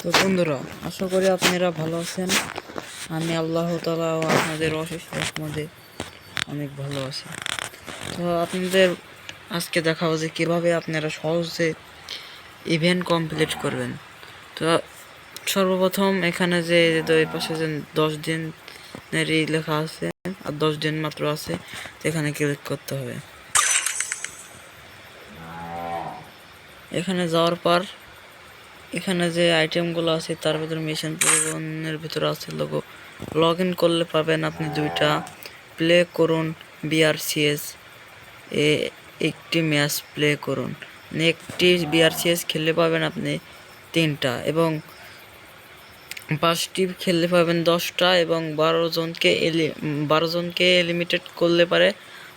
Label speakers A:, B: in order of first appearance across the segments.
A: তো বন্ধুরা, আশা করি আপনারা ভালো আছেন। আমি আল্লাহ তাআলা ও আপনাদের অশেষ রহমতে অনেক ভালো আছি। তো আপনাদের আজকে দেখাবো যে কীভাবে আপনারা সহজে ইভেন্ট কমপ্লিট করবেন। তো সর্বপ্রথম এখানে যে এই পাশে যে 10 দিনেরই লেখা আছে আর 10 দিন মাত্র আছে, এখানে ক্লিক করতে হবে। এখানে যাওয়ার পর এখানে যে আইটেমগুলো আছে তার ভিতরে মিশন পরিবহনের ভিতরে আছে লগ ইন করলে পাবেন আপনি 2টা, প্লে করুন বিআরসিএস, একটি ম্যাচ প্লে করুন, একটি বিআরসিএস খেললে পাবেন আপনি 3টা, এবং 5টি খেললে পাবেন 10টা, এবং 12 জনকে লিমিটেড করলে পারে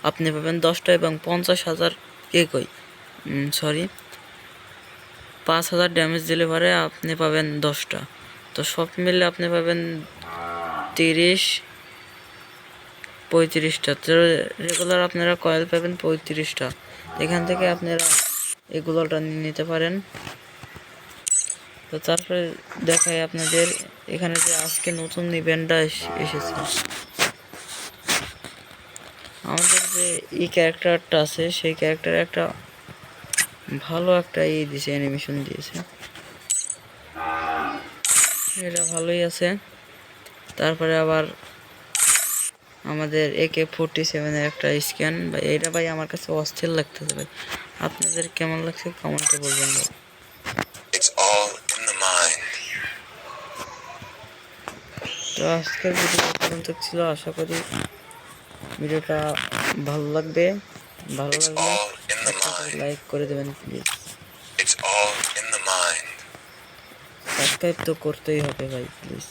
A: আপনি পাবেন 10টা, এবং 50,000 সরি 5,000 ড্যামেজ দিলে পরে আপনি পাবেন 10টা। তো সব মিলে আপনি পাবেন 35টা। তো রেগুলার আপনারা কয়েল পাবেন 35টা। এখান থেকে আপনারা এগুলোটা নিতে পারেন। তো তারপরে দেখাই আপনাদের এখানে যে আজকে নতুন ইভেন্টটা এসেছে। আমাদের যে এই ক্যারেক্টারটা আছে সেই ক্যারেক্টারে একটা ভালো একটা দিয়েছে, অ্যানিমেশন দিয়েছে, এটা ভালোই আছে। তারপরে আবার আমাদের AK-47 এর একটা স্ক্যান, ভাই এটা ভাই আমার কাছে অস্থির লাগতেছে ভাই। আপনাদের কেমন লাগছে কমেন্টে বলবেন ভাই। তো আজকের ভিডিও পর্যন্ত ছিল। আশা করি ভিডিওটা ভালো লাগবে। ভালো লাগলে একটা লাইক করে দেবেন প্লিজ। সাবস্ক্রাইব তো করতেই হবে ভাই প্লিজ।